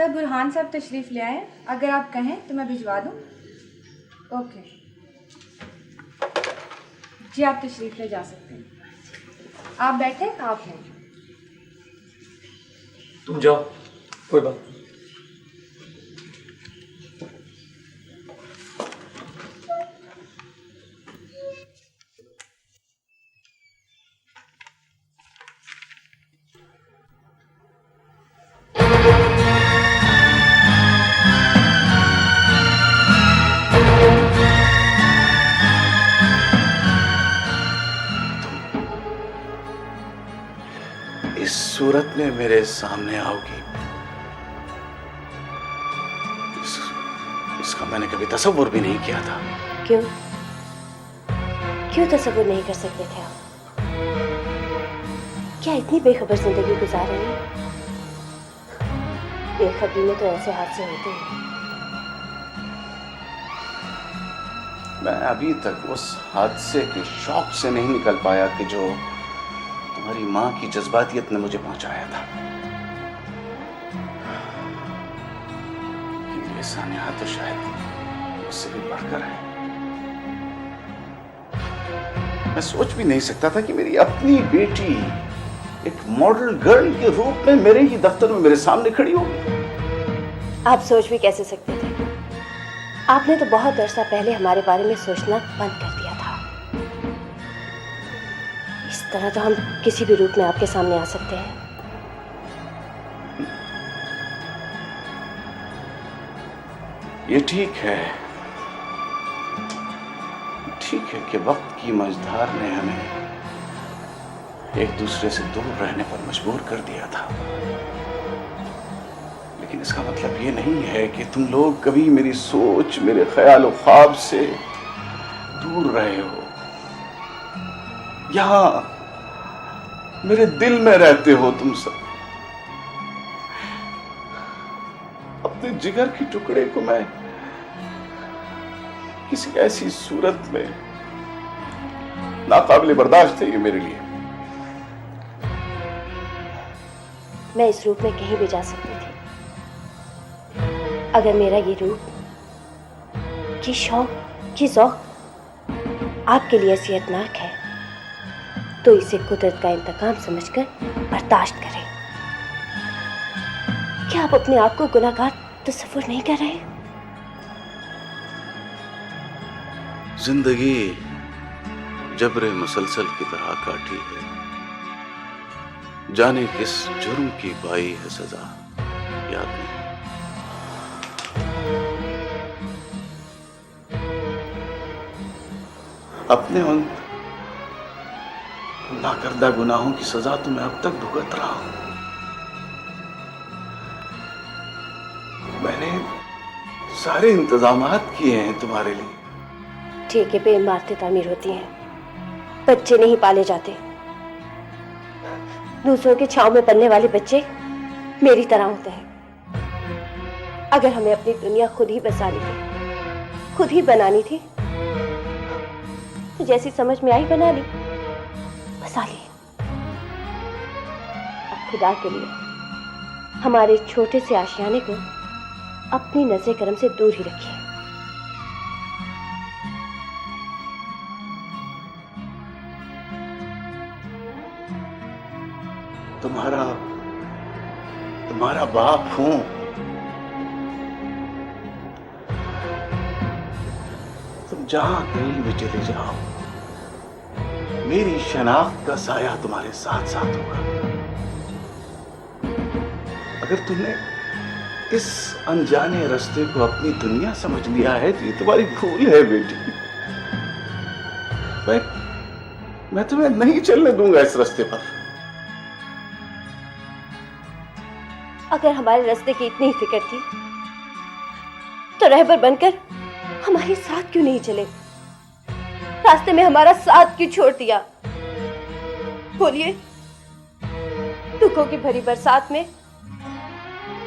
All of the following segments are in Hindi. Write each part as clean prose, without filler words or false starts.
सर बुरहान साहब तशरीफ़ ले आए, अगर आप कहें तो मैं भिजवा दूँ। ओके जी, आप तशरीफ़ ले जा सकते हैं। आप बैठे, आप हैं। तुम जाओ, कोई बात नहीं। इस सूरत में मेरे सामने आओगी, इसका मैंने कभी तसव्वुर भी नहीं किया था। क्यों क्यों तसव्वुर नहीं कर सकते थे आप? क्या इतनी बेखबर जिंदगी गुजार रहे हैं? बेखबरी में तो ऐसे हादसे होते हैं। मैं अभी तक उस हादसे के शौक से नहीं निकल पाया कि जो तुम्हारी मां की जज्बातियत ने मुझे पहुंचाया था। ये सानिया तो शायद उससे भी बढ़कर है। मैं सोच भी नहीं सकता था कि मेरी अपनी बेटी एक मॉडल गर्ल के रूप में मेरे ही दफ्तर में मेरे सामने खड़ी होगी। आप सोच भी कैसे सकते थे? आपने तो बहुत अरसा पहले हमारे बारे में सोचना बंद कर दिया था। इस तरह तो हम किसी भी रूप में आपके सामने आ सकते हैं। ये ठीक है कि वक्त की मझधार ने हमें एक दूसरे से दूर रहने पर मजबूर कर दिया था, लेकिन इसका मतलब ये नहीं है कि तुम लोग कभी मेरी सोच, मेरे ख्याल और ख्वाब से दूर रहे हो। यहां मेरे दिल में रहते हो तुम सब। अपने जिगर के टुकड़े को मैं किसी ऐसी सूरत में नाकाबिले बर्दाश्त है ये मेरे लिए। मैं इस रूप में कहीं भी जा सकती थी। अगर मेरा ये रूप की शौक की ज़ौक़ आपके लिए अज़ियतनाक है तो इसे कुदरत का इंतकाम समझकर बर्दाश्त करें। क्या आप अपने आप को गुनाहगार तसव्वुर नहीं कर रहे? जिंदगी जबरे मुसलसल की तरह काटी है, जाने किस जुर्म की पाई है सजा, याद नहीं। अपने उन नाकर्दा गुनाहों की सजा तो मैं अब तक भुगत रहा हूं। मैंने सारे इंतजामात किए हैं तुम्हारे लिए। ठेके पे इमारतें तामीर होती हैं, बच्चे नहीं पाले जाते। दूसरों के छांव में पलने वाले बच्चे मेरी तरह होते हैं। अगर हमें अपनी दुनिया खुद ही बसानी थी, खुद ही बनानी थी, तो जैसी समझ में आई बना ली, बसा ली। अब खुदा के लिए हमारे छोटे से आशियाने को अपनी नज़र करम से दूर ही रखिए। तुम्हारा बाप हूं। तुम जहां कहीं भी चले जाओ, मेरी शनाख्त का साया तुम्हारे साथ साथ होगा। अगर तुमने इस अनजाने रास्ते को अपनी दुनिया समझ लिया है तो ये तुम्हारी भूल है बेटी। मैं तुम्हें नहीं चलने दूंगा इस रास्ते पर। अगर हमारे रास्ते की इतनी फिक्र थी तो रहबर बनकर हमारे साथ क्यों नहीं चले? रास्ते में हमारा साथ क्यों छोड़ दिया? बोलिए, दुखों की भरी बरसात में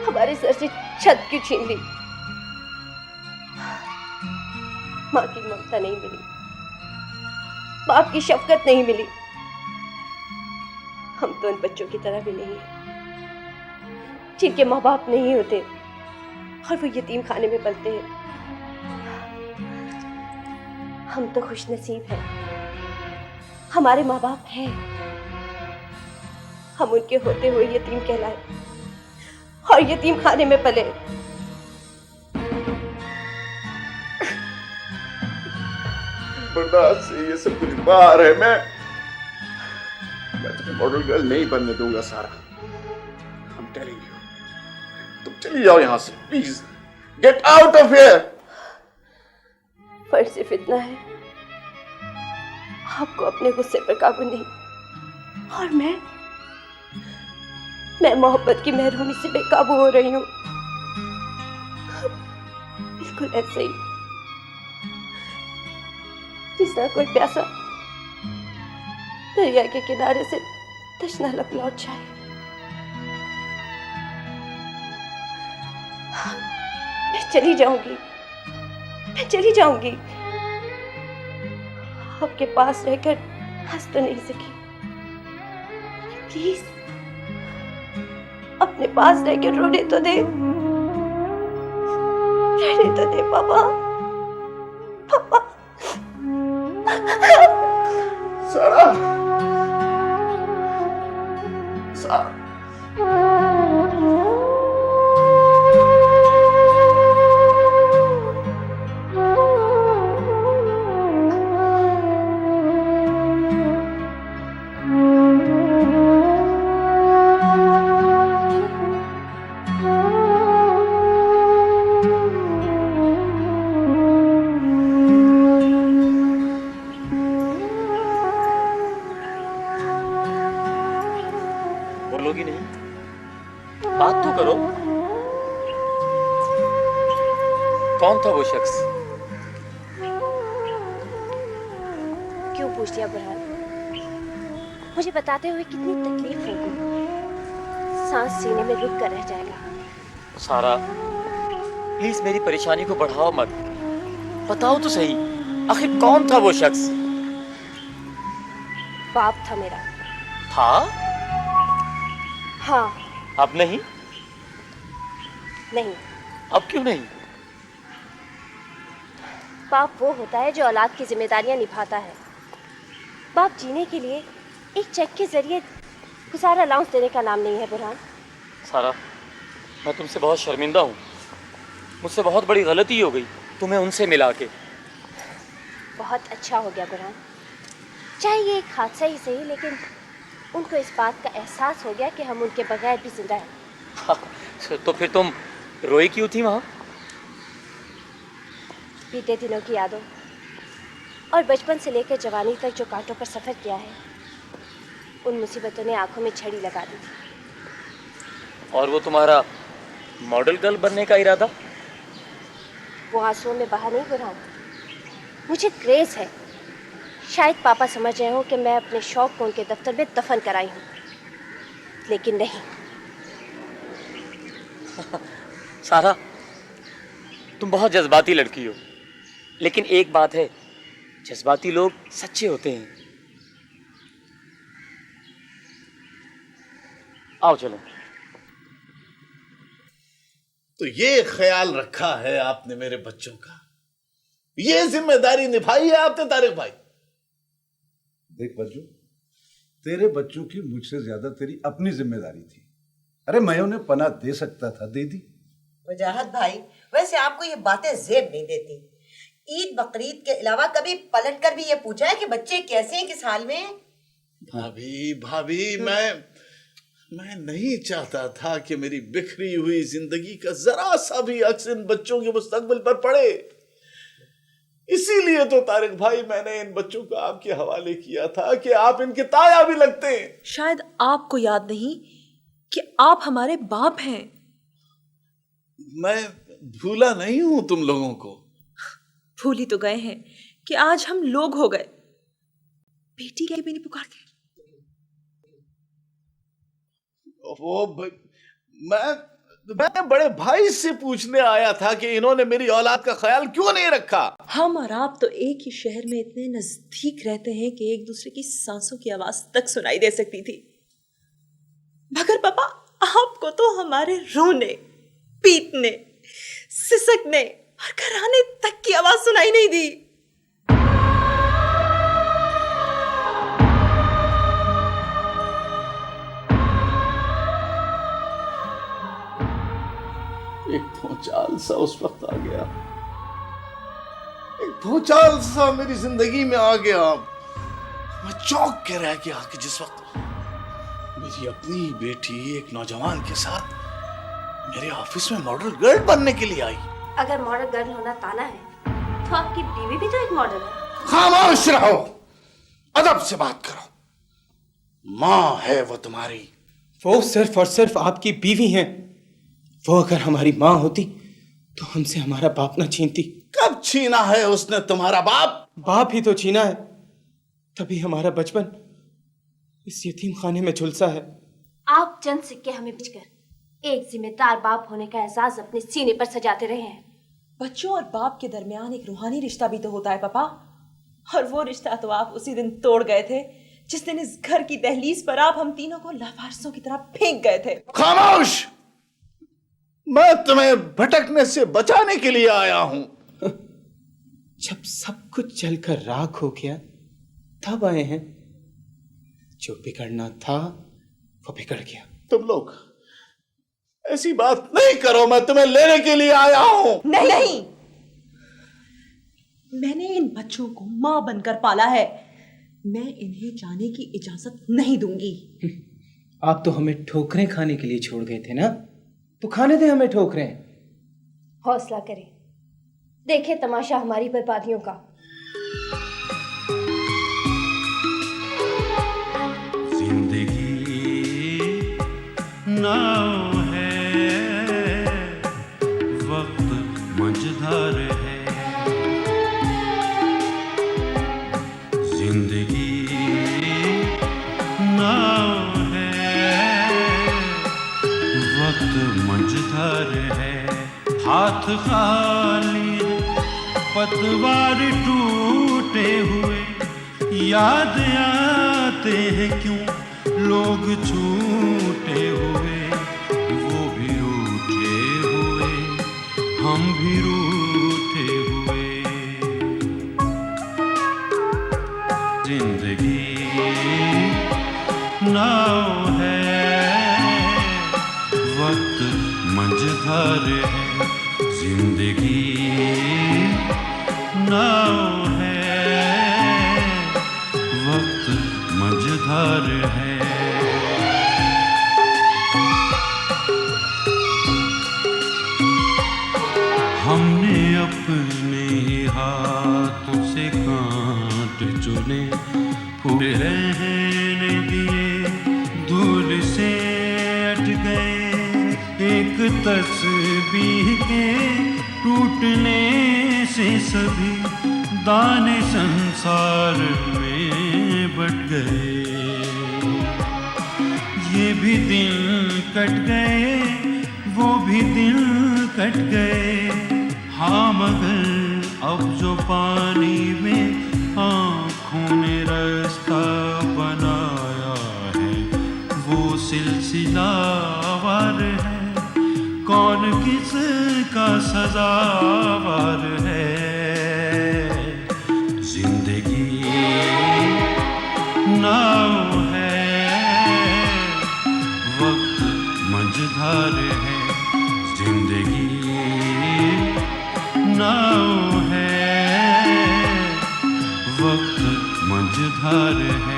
हमारे सर से छत क्यों छीन ली? माँ की ममता नहीं मिली, बाप की शफकत नहीं मिली। हम तो उन बच्चों की तरह भी नहीं हैं जिनके माँ बाप नहीं होते, और वो यतीम खाने में पलते हैं। हम तो खुश नसीब हैं, हमारे माँ बाप हैं, हम उनके होते हुए यतीम कहलाए और यतीम खाने में पले। बर्दाश्त से ये सब कुछ बाहर है। मैं तुम्हें मॉडल गर्ल नहीं बनने दूंगा सारा। I'm telling you, तुम चली जाओ यहाँ से, please get out of here. फर्ज सिर्फ इतना है, आपको अपने गुस्से पर काबू नहीं, और मैं मोहब्बत की महरूमी से बेकाबू हो रही हूँ, बिल्कुल ऐसे ही जिस तरह कोई प्यासा दरिया के किनारे से तश्ना लब लौट जाए। मैं चली जाऊंगी, आपके पास रहकर हंस तो नहीं सकी, प्लीज अपने पास रहकर रोने तो दे पापा। सारा, बोलोगी नहीं? बात तो करो। कौन था वो शख्स? क्यों पूछ लिया बुरहान? मुझे बताते हुए कितनी तकलीफ होगी, सांस सीने में रुक कर रह जाएगा। सारा, प्लीज मेरी परेशानी को बढ़ाओ मत, बताओ तो सही, आखिर कौन था वो शख्स? बाप था मेरा। था? हाँ। अब नहीं? नहीं। अब क्यों नहीं? बाप वो होता है जो औलाद की जिम्मेदारियां निभाता है। बाप जीने के लिए एक चेक के जरिए गुजारा अलाउंस देने का नाम नहीं है बुरहान। सारा, मैं तुमसे बहुत शर्मिंदा हूँ, मुझसे बहुत बड़ी गलती हो गई तुम्हें उनसे मिला के। बहुत अच्छा हो गया बुरहान, चाहे ये एक हादसा ही सही, लेकिन उनको इस बात का एहसास हो गया कि हम उनके बगैर भी जिंदा हैं। तो फिर तुम रोई क्यों थी वहाँ? बीते दिनों की यादों और बचपन से लेकर जवानी तक जो कांटों पर सफ़र किया है, उन मुसीबतों ने आंखों में छड़ी लगा दी थी। और वो तुम्हारा मॉडल गर्ल बनने का इरादा? वो आंसुओं में बहा नहीं बुरहान, मुझे क्रेज़ है। शायद पापा समझ रहे हो कि मैं अपने शौक को उनके दफ्तर में दफन कराई हूँ, लेकिन नहीं। सारा, तुम बहुत जज्बाती लड़की हो, लेकिन एक बात है, जज्बाती लोग सच्चे होते हैं। आओ चलो। तो ये ख्याल रखा है आपने मेरे बच्चों का, ये जिम्मेदारी निभाई है आपने तारिक भाई। देख बच्चों, तेरे बच्चों की मुझसे ज्यादा तेरी अपनी जिम्मेदारी थी। अरे मैं उन्हें पनाह दे सकता था, दे दी। वजाहत भाई, वैसे आपको ये बातें जेब नहीं देती। ईद बकरीद के अलावा कभी पलट कर भी ये पूछा है कि बच्चे कैसे हैं, किस हाल में? भाभी मैं नहीं चाहता था कि मेरी बिखरी हुई जिंदगी का जरा सा भी अक्स इन बच्चों के मुस्तकबिल पर पड़े। इसीलिए तो तारिक भाई मैंने इन बच्चों को आपके हवाले किया था कि आप इनके ताया भी लगते हैं। शायद आपको याद नहीं कि आप हमारे बाप हैं। मैं भूला नहीं हूं तुम लोगों को। भूल ही तो गए हैं कि आज हम लोग हो गए। बेटी के भी नहीं पुकारते। मैं बड़े भाई से पूछने आया था कि इन्होंने मेरी औलाद का ख्याल क्यों नहीं रखा। हम और आप तो एक ही शहर में इतने नजदीक रहते हैं कि एक दूसरे की सांसों की आवाज तक सुनाई दे सकती थी, मगर पापा आपको तो हमारे रोने, पीटने, सिसकने और घराने तक की आवाज सुनाई नहीं दी। एक भूचाल सा उस वक्त आ गया, एक भूचाल सा मेरी जिंदगी में आ गया। मैं चौंक के रह गया कि जिस वक्त मेरी अपनी बेटी एक नौजवान के साथ मेरे ऑफिस में मॉडल गर्ल बनने के लिए आई। अगर मॉडल गर्ल होना ताना है तो आपकी बीवी भी तो एक मॉडल है। खामोश रहो, अदब से बात करो। माँ है वो तुम्हारी। वो सिर्फ और सिर्फ आपकी बीवी हैं। वो अगर हमारी माँ होती तो हमसे हमारा बाप ना छीनती। कब छीना है उसने तुम्हारा बाप? बाप ही तो छीना है, तभी हमारा बचपन इस यतीम खाने में झुलसा है। आप चंद सिक्के हमें बेचकर एक जिम्मेदार बाप होने का एहसास अपने सीने पर सजाते रहे हैं। बच्चों और बाप के दरमियान एक रूहानी रिश्ता भी तो होता है पापा, और वो रिश्ता तो आप उसी दिन तोड़ गए थे जिस दिन इस घर की दहलीज पर आप हम तीनों को लावारिसों की तरह फेंक गए थे। खामोश! मैं तुम्हें भटकने से बचाने के लिए आया हूं। जब सब कुछ जलकर राख हो गया तब आए हैं। जो बिगड़ना था वो बिगड़ गया। तुम लोग ऐसी बात नहीं करो, मैं तुम्हें लेने के लिए आया हूं। नहीं, मैंने इन बच्चों को मां बनकर पाला है। मैं इन्हें जाने की इजाजत नहीं दूंगी। आप तो हमें ठोकरें खाने के लिए छोड़ गए थे ना, तो खाने दे हमें ठोकरें। हौसला करें, देखें तमाशा हमारी बर्बादियों का। नाव है, वक्त मझधार है, जिंदगी नाव है, वक्त मझधार है, हाथ खाली पतवार टूटे हुए, याद आते हैं क्यों लोग छूटे हुए, वो भी रूठे हुए, हम भी रूठे हुए। जिंदगी नाव है, वक्त मझधार है, जिंदगी नाव है, वक्त मझधार है। हमने अपने हाथों से कांट चुने, फूल रहने दिए, धूल से अट गए, एक तस्बीह के टूटने से सभी दाने संसार में बट गए। ये भी दिन कट गए, वो भी दिल कट गए, हाँ मगर अब जो पानी में आँखों ने रास्ता बनाया है, वो सिलसिलावार है, कौन किसका सजावार है। जिंदगी नाव है, वक्त मझधार है, जिंदगी नाव है, वक्त मझधार है।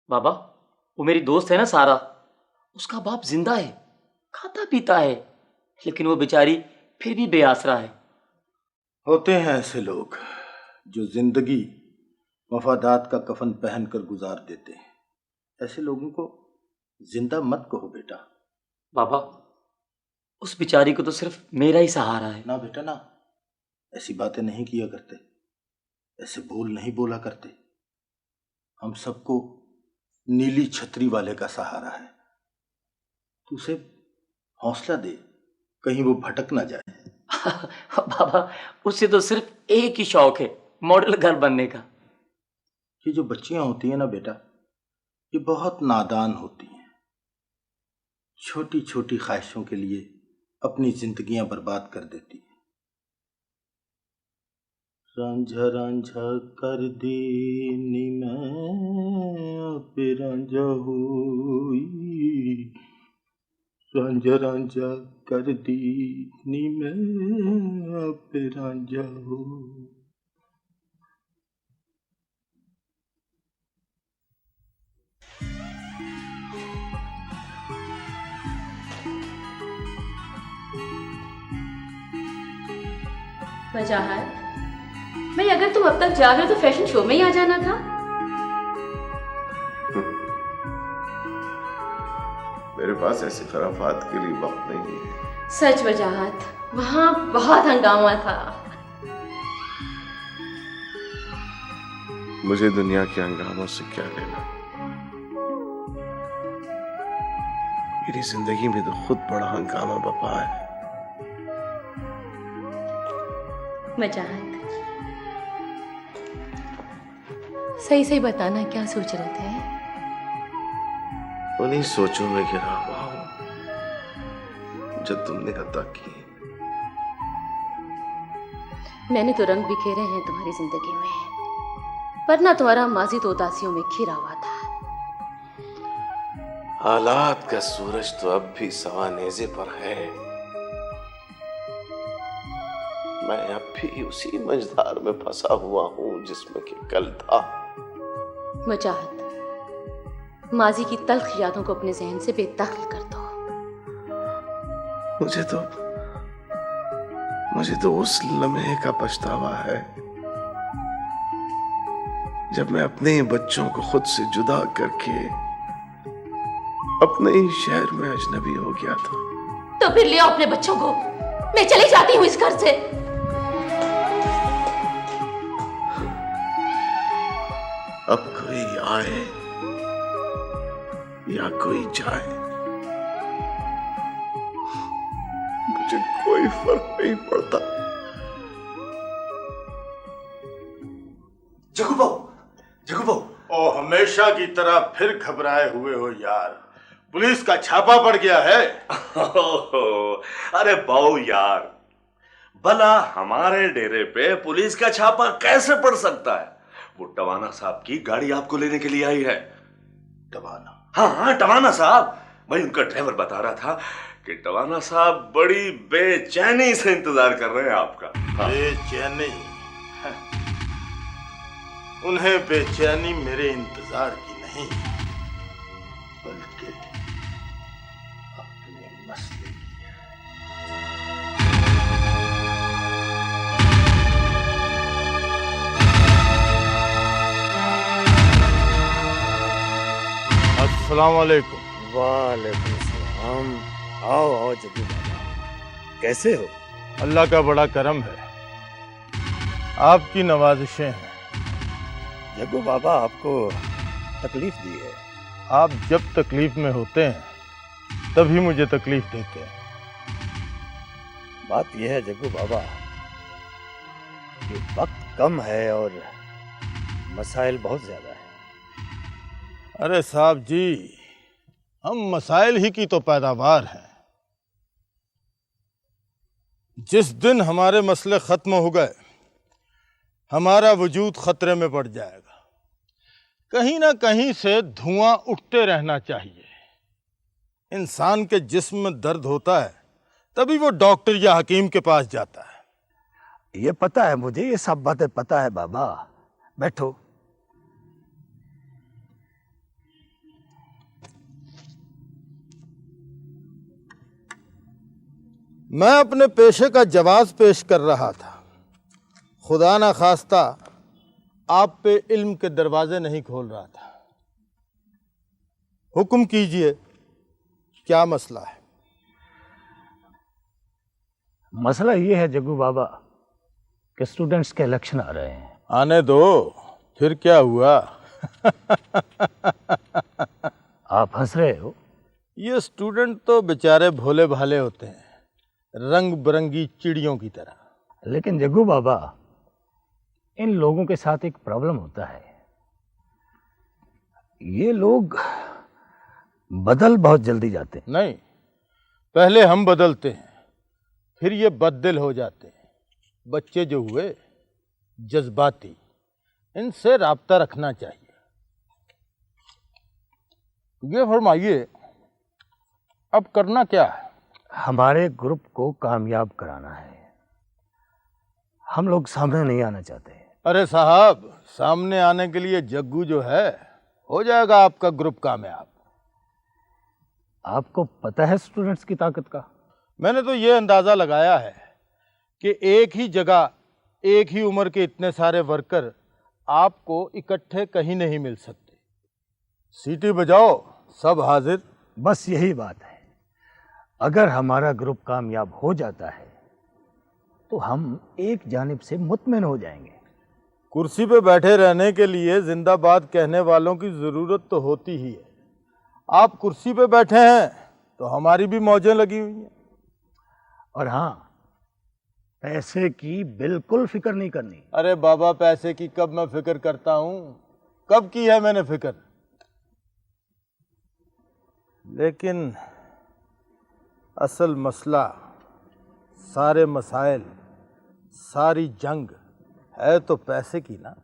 बाबा, वो मेरी दोस्त है ना सारा, उसका बाप जिंदा है, खाता पीता है, लेकिन वो बेचारी फिर भी बेआसरा है। होते हैं ऐसे लोग जो जिंदगी मफादात का कफन पहनकर गुजार देते हैं। ऐसे लोगों को जिंदा मत कहो बेटा। बाबा, उस बेचारी को तो सिर्फ मेरा ही सहारा है। ना बेटा ना, ऐसी बातें नहीं किया करते, ऐसे बोल नहीं बोला करते। हम सबको नीली छतरी वाले का सहारा है। तू उसे हौसला दे, कहीं वो भटक ना जाए। बाबा, उससे तो सिर्फ एक ही शौक है, मॉडल घर बनने का। ये जो बच्चियां होती हैं ना बेटा, ये बहुत नादान होती हैं। छोटी छोटी ख्वाहिशों के लिए अपनी जिंदगियां बर्बाद कर देती हैं। रांझा रांझा कर दीनी मैं पे रांझा हुई, रांझा रांझा कर दीनी मैं पे रांझा हुई। वजाहत भाई, अगर तुम अब तक जा रहे हो तो फैशन शो में ही आ जाना था। मेरे पास ऐसे खराफात के लिए वक्त नहीं है। सच वजाहत, वहां बहुत हंगामा था। मुझे दुनिया के हंगामों से क्या लेना। मेरी जिंदगी में तो खुद बड़ा हंगामा बपा है। वजाहत, सही सही बताना, क्या सोच रहे थे? उन्हीं सोचों में गिरा हुआ हूं जो तुमने अता की। मैंने तो रंग बिखेरे हैं तुम्हारी जिंदगी में, वरना तुम्हारा माजी तो उदासियों में घिरा हुआ था। हालात का सूरज तो अब भी सवानेज़े पर है। मैं अब भी उसी मझधार में फंसा हुआ हूं जिसमें कि कल था। वजाहत, माजी की तल्ख यादों को अपने जहन से बेदखल कर दो। मुझे तो उस लम्हे का पछतावा है जब मैं अपने ही बच्चों को खुद से जुदा करके अपने ही शहर में अजनबी हो गया था। तो फिर ले आओ अपने बच्चों को, मैं चली जाती हूँ इस घर से। अब कोई आए या कोई जाए, मुझे कोई फर्क नहीं पड़ता। जगू बाबू, ओ हमेशा की तरह फिर घबराए हुए हो यार। पुलिस का छापा पड़ गया है। अरे बाऊ यार, भला हमारे डेरे पे पुलिस का छापा कैसे पड़ सकता है? वो टवाना साहब की गाड़ी आपको लेने के लिए आई है। टवाना? हाँ, टवाना साहब। भाई उनका ड्राइवर बता रहा था कि टवाना साहब बड़ी बेचैनी से इंतजार कर रहे हैं आपका। हाँ। बेचैनी? उन्हें बेचैनी मेरे इंतजार की नहीं, बल्कि अपने मसले की है। अस्सलाम वालेकुम। वालेकुम सलाम। आओ आओ जग्गू बाबा, कैसे हो? अल्लाह का बड़ा करम है, आपकी नवाजिशें हैं। जग्गू बाबा, आपको तकलीफ दी है। आप जब तकलीफ में होते हैं तभी मुझे तकलीफ देते हैं। बात यह है जग्गू बाबा कि वक्त कम है और मसाइल बहुत ज्यादा है। अरे साहब जी, हम मसाइल ही की तो पैदावार हैं। जिस दिन हमारे मसले खत्म हो गए, हमारा वजूद खतरे में पड़ जाएगा। कहीं ना कहीं से धुआं उठते रहना चाहिए। इंसान के जिस्म में दर्द होता है तभी वो डॉक्टर या हकीम के पास जाता है। ये पता है मुझे, ये सब बातें पता है बाबा। बैठो। मैं अपने पेशे का जवाब पेश कर रहा था। खुदा ना खास्ता आप पे इल्म के दरवाजे नहीं खोल रहा था। हुक्म कीजिए, क्या मसला है? मसला ये है जग्गू बाबा कि स्टूडेंट्स के इलेक्शन आ रहे हैं। आने दो, फिर क्या हुआ? आप हंस रहे हो? ये स्टूडेंट तो बेचारे भोले भाले होते हैं, रंग बिरंगी चिड़ियों की तरह। लेकिन जग्गू बाबा, इन लोगों के साथ एक प्रॉब्लम होता है, ये लोग बदल बहुत जल्दी जाते हैं। नहीं, पहले हम बदलते हैं, फिर ये बददिल हो जाते हैं। बच्चे जो हुए जज्बाती, इनसे राब्ता रखना चाहिए। ये फरमाइए, अब करना क्या है? हमारे ग्रुप को कामयाब कराना है। हम लोग सामने नहीं आना चाहते। अरे साहब, सामने आने के लिए जग्गू जो है, हो जाएगा आपका ग्रुप कामयाब। आपको पता है स्टूडेंट्स की ताकत का? मैंने तो ये अंदाजा लगाया है कि एक ही जगह एक ही उम्र के इतने सारे वर्कर आपको इकट्ठे कहीं नहीं मिल सकते। सीटी बजाओ, सब हाजिर। बस यही बात है। अगर हमारा ग्रुप कामयाब हो जाता है तो हम एक जानिब से मुतमिन हो जाएंगे। कुर्सी पे बैठे रहने के लिए जिंदाबाद कहने वालों की जरूरत तो होती ही है। आप कुर्सी पे बैठे हैं तो हमारी भी मौजें लगी हुई हैं। और हाँ, पैसे की बिल्कुल फिक्र नहीं करनी। अरे बाबा, पैसे की कब मैं फिक्र करता हूं? कब की है मैंने फिक्र? लेकिन असल मसला, सारे मसाइल, सारी जंग है तो पैसे की ना।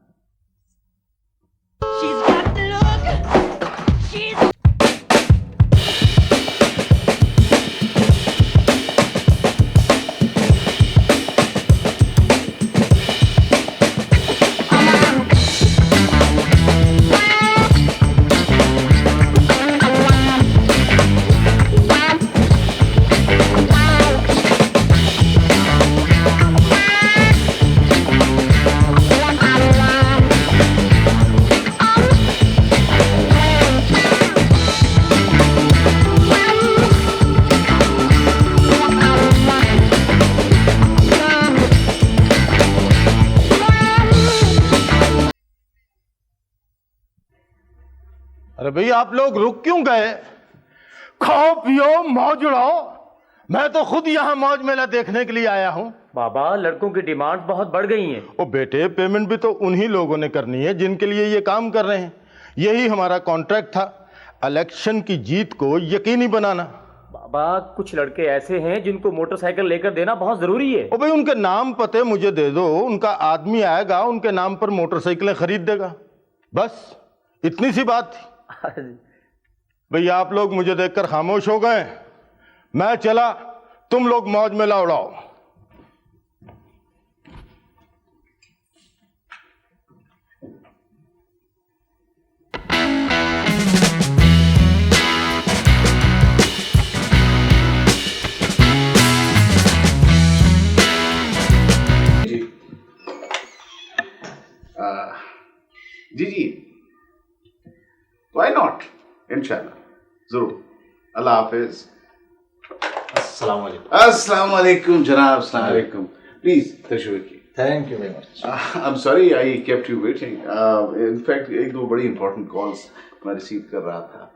अरे भैया, आप लोग रुक क्यों गए? खाओ पियो मौज उड़ाओ। मैं तो खुद यहाँ मौज मेला देखने के लिए आया हूँ। बाबा, लड़कों की डिमांड बहुत बढ़ गई हैं। ओ बेटे, पेमेंट भी तो उन्हीं लोगों ने करनी है जिनके लिए ये काम कर रहे हैं। यही हमारा कॉन्ट्रैक्ट था, इलेक्शन की जीत को यकीनी बनाना। बाबा, कुछ लड़के ऐसे हैं जिनको मोटरसाइकिल लेकर देना बहुत जरूरी है। ओ भाई, उनके नाम पते मुझे दे दो, उनका आदमी आएगा, उनके नाम पर मोटरसाइकिलें खरीद देगा। बस इतनी सी बात थी। भैया, आप लोग मुझे देखकर खामोश हो गए। मैं चला, तुम लोग मौज मेला उड़ाओ। जी जी, वाई नॉट, इंशाल्लाह, जरूर। अल्लाह हाफिज। अस्सलाम वालेकुम। अस्सलाम वालेकुम जनाब, अस्सलाम वालेकुम। प्लीज तशरीफ रखिए। Thank you very much. I am sorry I kept you waiting. In fact एक दो बड़ी इंपॉर्टेंट कॉल्स मैं रिसीव कर रहा था।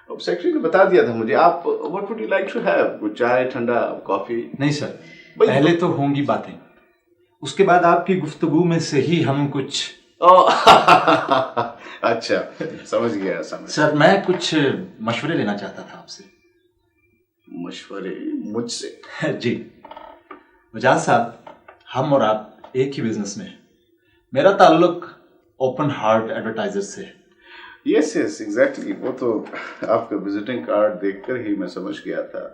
अब सेक्रेटरी ने बता दिया था मुझे। आप what would you like to have? कुछ चाय, ठंडा, कॉफी? नहीं सर, पहले तो होंगी बातें, उसके बाद आपकी गुफ्तगू में से ही हम कुछ। अच्छा, समझ गया, समझ। सर, मैं कुछ मशवरे लेना चाहता था आपसे। मशवरे मुझसे? जी मुजाद साहब, हम और आप एक ही बिजनेस में हैं। मेरा ताल्लुक ओपन हार्ट एडवर्टाइजर्स से है। Yes yes exactly. वो तो आपका विजिटिंग कार्ड देखकर ही मैं समझ गया था,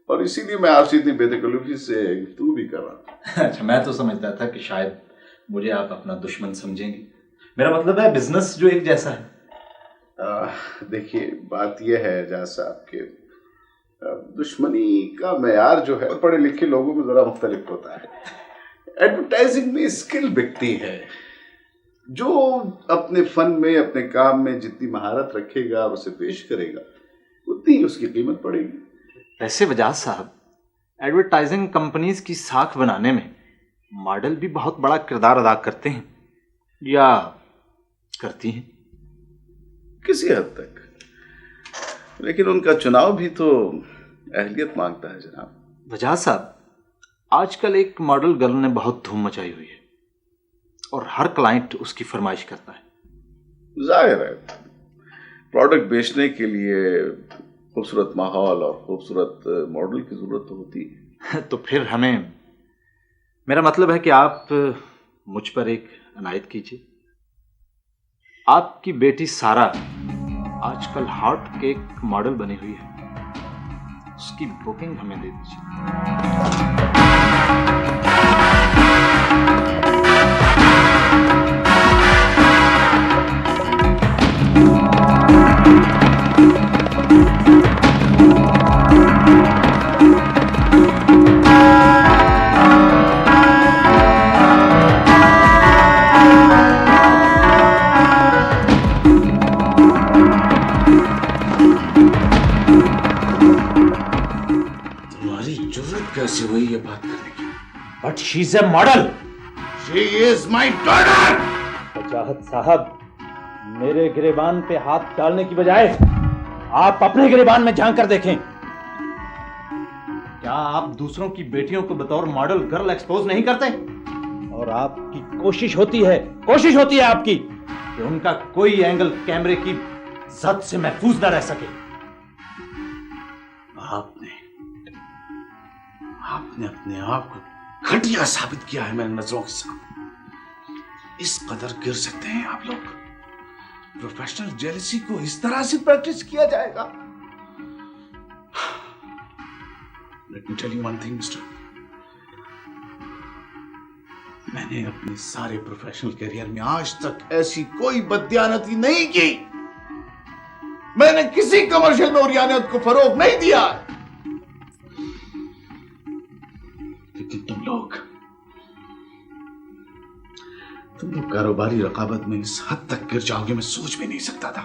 और इसीलिए मैं आपसे इतनी बेतकल्लुफी से गुफ्तगू भी कर रहा था। अच्छा, मैं तो समझता था कि शायद मुझे आप अपना दुश्मन समझेंगे। मेरा मतलब है बिजनेस जो एक जैसा है। देखिए, बात यह है जहाँ साहब के दुश्मनी का मेयार जो है पढ़े लिखे लोगों में जरा मुख्तलिफ होता है। एडवर्टाइजिंग में स्किल बिकती है। जो अपने फन में, अपने काम में जितनी महारत रखेगा और उसे पेश करेगा, उतनी ही उसकी कीमत पड़ेगी। वैसे वजाज साहब, एडवर्टाइजिंग कंपनीज की साख बनाने में मॉडल भी बहुत बड़ा किरदार अदा करते हैं, या करती हैं? किसी हद तक, लेकिन उनका चुनाव भी तो अहलियत मांगता है जनाब। वजाज साहब, आजकल एक मॉडल गर्ल ने बहुत धूम मचाई हुई है। और हर क्लाइंट उसकी फरमाइश करता है। जाहिर है प्रोडक्ट बेचने के लिए खूबसूरत माहौल और खूबसूरत मॉडल की जरूरत तो होती है। तो फिर हमें, मेरा मतलब है कि आप मुझ पर एक अनायत कीजिए। आपकी बेटी सारा आजकल हॉट केक मॉडल बनी हुई है, उसकी बुकिंग हमें दे दीजिए। कैसे हुई ये बात करने की? But she is a model. She is my daughter. वजाहत साहब, मेरे गिरेबान पे हाथ डालने की बजाय आप अपने गिरेबान में झांक कर देखें। क्या आप दूसरों की बेटियों को बतौर मॉडल गर्ल एक्सपोज नहीं करते? और आपकी कोशिश होती है आपकी कि उनका कोई एंगल कैमरे की जद से महफूज न रह सके। आपने अपने आप को घटिया साबित किया है मेरी नजरों के सामने। इस कदर गिर सकते हैं आप लोग? प्रोफेशनल जेलसी को इस तरह से प्रैक्टिस किया जाएगा? Let me tell you one thing mister, मैंने अपने सारे प्रोफेशनल करियर में आज तक ऐसी कोई बददियानती नहीं की। मैंने किसी कमर्शियल में उरियानियत को फरोग नहीं दिया। लेकिन तुम लोग कारोबारी रकाबत में इस हद तक गिर जाओगे मैं सोच भी नहीं सकता था।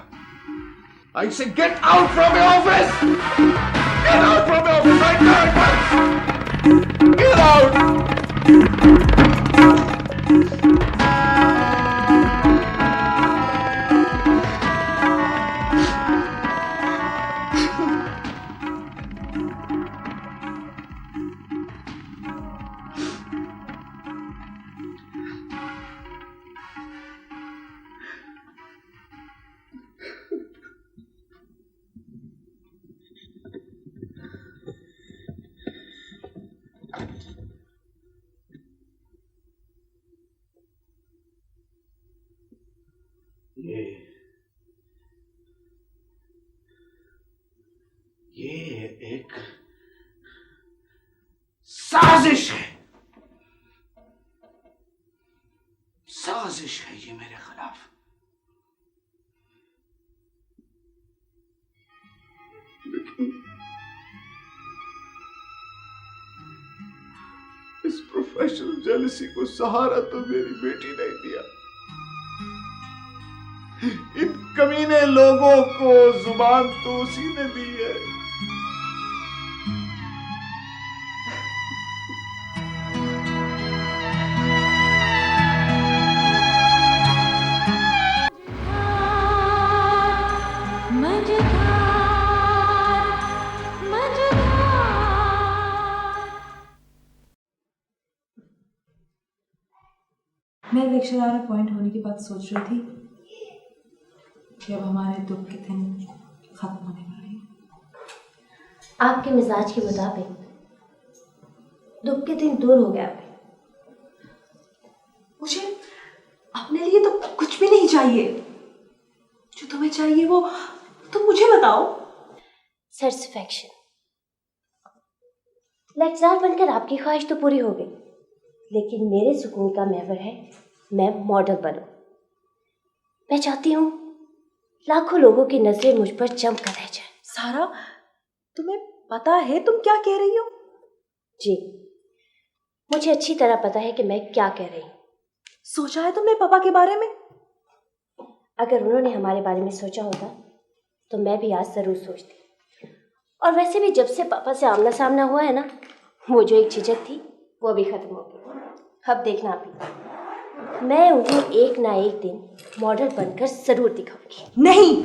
I say get out from your office! Get out from your office right now at once! Get out! ये एक साजिश है, साजिश है ये मेरे खिलाफ। लेकिन इस प्रोफेशनल जेलसी को सहारा तो मेरी बेटी ने दिया। इन कमीने लोगों को जुबान तो उसी ने दी है। मैं रिक्शेदार पॉइंट होने की बात सोच रही थी कि अब हमारे दुख के दिन खत्म होने वाले हैं। आपके मिजाज के मुताबिक दुख के दिन दूर हो गया। मुझे अपने लिए तो कुछ भी नहीं चाहिए। जो तुम्हें चाहिए वो तुम मुझे बताओ। सेटिस्फैक्शन। लज्जार बनकर आपकी ख्वाहिश तो पूरी हो गई, लेकिन मेरे सुकून का महवर है मैं मॉडल बनूं। मैं चाहती हूँ लाखों लोगों की नजरें मुझ पर जम कर रह जाए। सारा, तुम्हें पता है तुम क्या कह रही हो? जी, मुझे अच्छी तरह पता है कि मैं क्या कह रही हूँ। सोचा है तुमने पापा के बारे में? अगर उन्होंने हमारे बारे में सोचा होता तो मैं भी आज जरूर सोचती। और वैसे भी जब से पापा से आमना सामना हुआ है ना, वो जो एक झिझक थी वो भी खत्म हो गई। अब देखना अभी मैं उन्हें एक ना एक दिन मॉडल बनकर जरूर दिखाऊंगी। नहीं,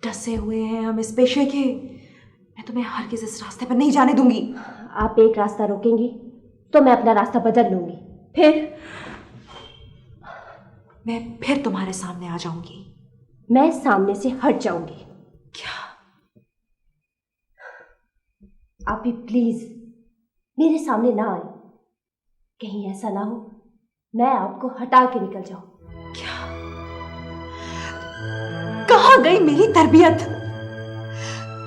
डसे हुए हैं हम इस पेशे के। मैं तुम्हें हर किसी इस रास्ते पर नहीं जाने दूंगी। आप एक रास्ता रोकेंगी तो मैं अपना रास्ता बदल लूंगी। मैं फिर तुम्हारे सामने आ जाऊंगी। मैं सामने से हट जाऊंगी। क्या? आप भी प्लीज मेरे सामने ना आए। कहीं ऐसा ना हो मैं आपको हटा के निकल जाऊं। क्या? कहाँ गई मेरी तरबियत?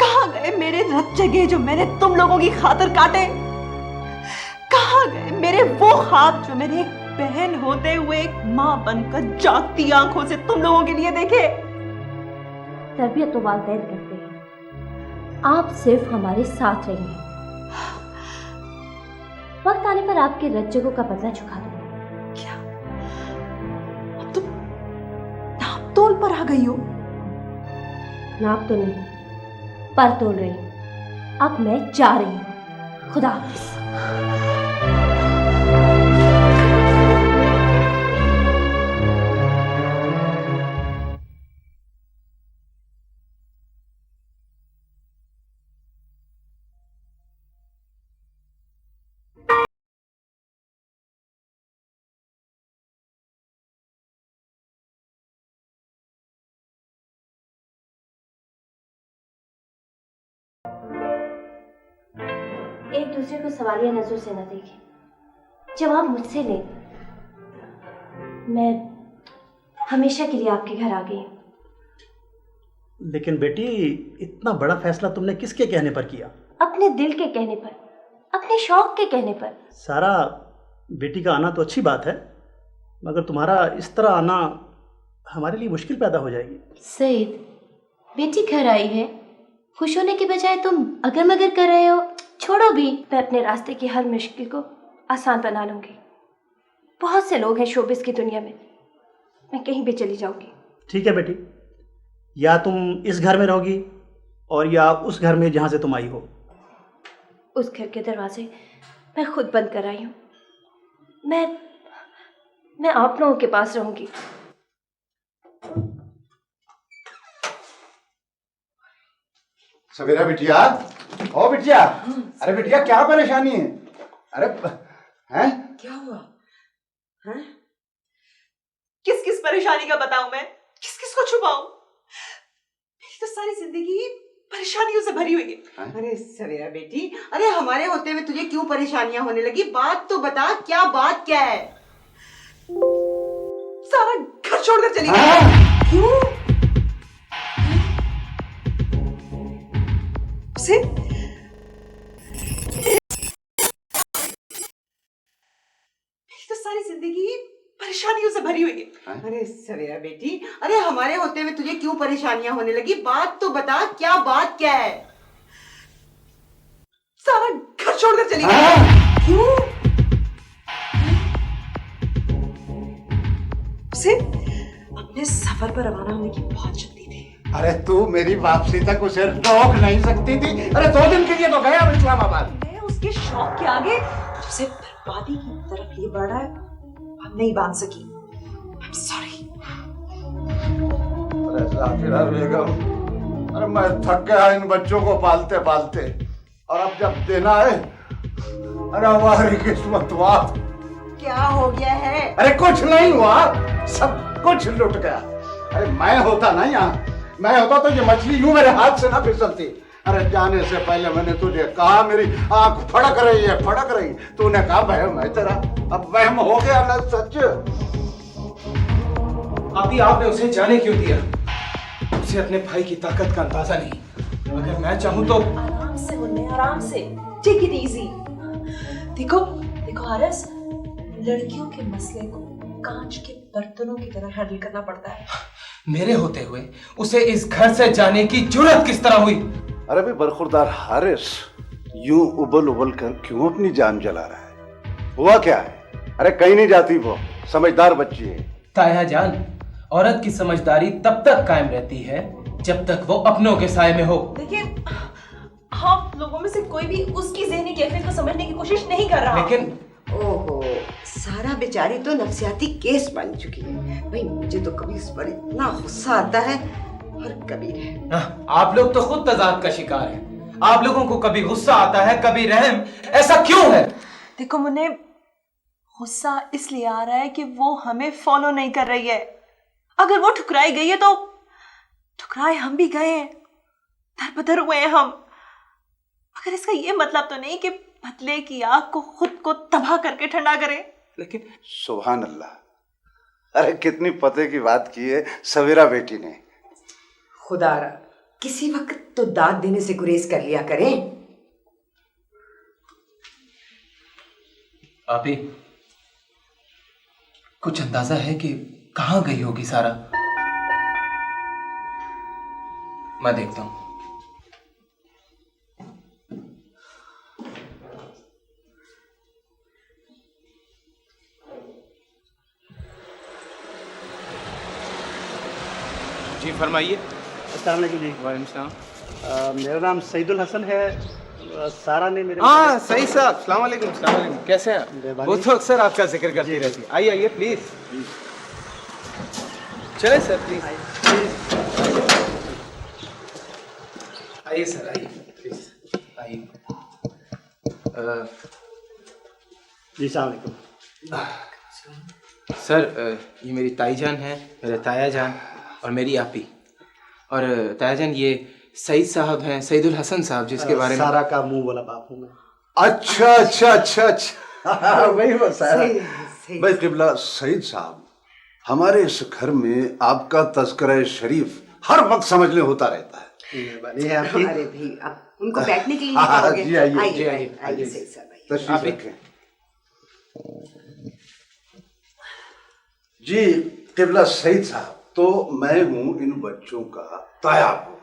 कहाँ गए मेरे रत जगे जो मैंने तुम लोगों की खातिर काटे? कहाँ गए मेरे वो ख्वाब जो मैंने एक बहन होते हुए एक माँ बनकर जागती आंखों से तुम लोगों के लिए देखे? तरबियत तो वालिदैन करते हैं, आप सिर्फ हमारे साथ रहिए। वक्त आने पर आपके रत जगों का बदला चुका दूंगा। क्या? अब तुम नाप तोल पर आ गई हो? नाप तो नहीं पर तोल रही हूं। अब मैं जा रही हूं। खुदा हाफिज। एक दूसरे को सवालिया नजरों से न देखें। जवाब मुझसे लें। मैं हमेशा के लिए आपके घर आ गई हूं। लेकिन बेटी, इतना बड़ा फैसला तुमने किसके कहने पर किया? अपने दिल के कहने पर, अपने शौक के कहने पर। सारा, बेटी का आना तो अच्छी बात है, मगर तुम्हारा इस तरह आना हमारे लिए मुश्किल पैदा हो जाएगी। सईद, बेटी घर आई है, खुश होने के बजाय तुम अगर मगर कर रहे हो। छोड़ो भी। मैं अपने रास्ते की हर मुश्किल को आसान बना लूंगी। बहुत से लोग हैं शोबिस की दुनिया में, मैं कहीं भी चली जाऊंगी। ठीक है बेटी, या तुम इस घर में रहोगी और या उस घर में जहां से तुम आई हो। उस घर के दरवाजे मैं खुद बंद कर आई हूं। मैं आप लोगों के पास रहूंगी। सवेरा बिटिया, ओ बिटिया, अरे बिटिया क्या परेशानी है? अरे हैं? क्या हुआ? हैं? किस किस परेशानी का बताऊं मैं? किस किस को छुपाऊं? मेरी तो सारी जिंदगी परेशानियों से भरी हुई है। अरे सवेरा बेटी, अरे हमारे होते हुए तुझे क्यों परेशानियां होने लगी? बात तो बता, क्या बात क्या है? सारा घर छोड़कर चली गई। क्यों? उसे तो सारी जिंदगी परेशानियों से भरी हुई है। अरे सवेरा बेटी, अरे हमारे होते हुए तुझे क्यों परेशानियां होने लगी? बात तो बता, क्या बात क्या है? सारा घर छोड़कर चली गई। क्यों? उसे अपने सफर पर रवाना होने की बहुत जल्दी थी। अरे तू मेरी वापसी तक उसे रोक नहीं सकती थी? अरे 2 दिन के लिए तो गया इस्लामाबाद। मैं उसके शौक के आगे उसे बर्बादी की तरफ ले बढ़ रहा है, अब नहीं बांध सकी। I'm sorry। अरे जाफिरा बेगम, अरे मैं थक गया इन बच्चों को पालते पालते, और अब जब देना है, अरे हमारी किस्मत वाह। क्या हो गया है? अरे कुछ नहीं हुआ, सब कुछ लुट गया। अरे मैं होता ना यहाँ, मैं होता तो ये मछली यूं मेरे हाथ से ना फिसलती। अरे जाने से पहले मैंने तुझे कहा, मेरी आंख फड़क रही है, फड़क रही। तूने कहा वहम है तेरा, अब वहम हो गया ना सच। अभी आपने उसे जाने क्यों दिया? उसे अपने भाई की ताकत का अंदाजा नहीं। अगर मैं चाहूं तो। आराम से मुन्ने, आराम से। Take it easy. देखो देखो हारिस, लड़कियों के मसले को कांच के बर्तनों की तरह हैंडल करना पड़ता है। मेरे होते हुए उसे इस घर से जाने की जुर्रत किस तरह हुई? अरे भी बरखुरदार हारिस, यूं उबल उबल कर क्यों अपनी जान जला रहा है? हुआ क्या है? अरे कहीं नहीं जाती वो, समझदार बच्ची है। ताया जान, औरत की समझदारी तब तक कायम रहती है जब तक वो अपनों के साए में हो। देखिए, आप लोगों में से कोई भी उसकी ज़हनी कैफियत को समझने की कोशिश नहीं कर रहा। लेकिन ओहो, सारा बेचारी तो नफसियाती केस बन चुकी है। भाई मुझे तो कभी इस पर इतना गुस्सा आता है और कभी रहम। आप लोग तो खुद तजाद का शिकार हैं। आप लोगों को कभी गुस्सा आता है, कभी रहम। ऐसा क्यों है? देखो मुन्ने, गुस्सा इसलिए आ रहा है कि वो हमें फॉलो नहीं कर रही है। अगर वो ठुकराई गई है तो ठुकराए हम भी गए हैं, दरबदर हुए हैं हम। मगर इसका ये मतलब तो नहीं कि पतले की आग को खुद को तबाह करके ठंडा करे। लेकिन सुभान अल्लाह, अरे कितनी पते की बात की है सवेरा बेटी ने। खुदारा किसी वक्त तो दाद देने से गुरेज कर लिया करें। आप ही कुछ अंदाजा है कि कहाँ गई होगी सारा? मैं देखता हूं। जी फरमाइए। अस्सलाम वालेकुम जी। वालेकुम सलाम। मेरा नाम सईदुल हसन है। सारा ने मेरे हाँ सही साहब, अस्सलाम वालेकुम। अस्सलाम वालेकुम, कैसे हैं आप? वो तो अक्सर आपका जिक्र करती रहती है। आइए आइए प्लीज, चले सर प्लीज आइए सर, आइए प्लीज आइए। जी सलाम वालेकुम। सर ये मेरी ताई जान है, मेरे ताया जान और मेरी आपी। और ताया जान ये सईद साहब हैं, सईदुल हसन साहब, जिसके बारे में सारा का मुंह बोला बाप हूँ मैं। अच्छा अच्छा अच्छा अच्छा वही वो सारा। भाई किबला सईद साहब, हमारे इस घर में आपका तज़किरा शरीफ हर वक्त समझ ले होता रहता है। बनी है आपकी। अरे भाई आप उनको बैठने के लिए हाँ, कहोगे? जी आइए, आइए, जी आइए, आइए, आइए। सही साहब, आइए। तशरीफ रखें। जी किबला सईद साहब, तो मैं हूँ इन बच्चों का ताया हूँ।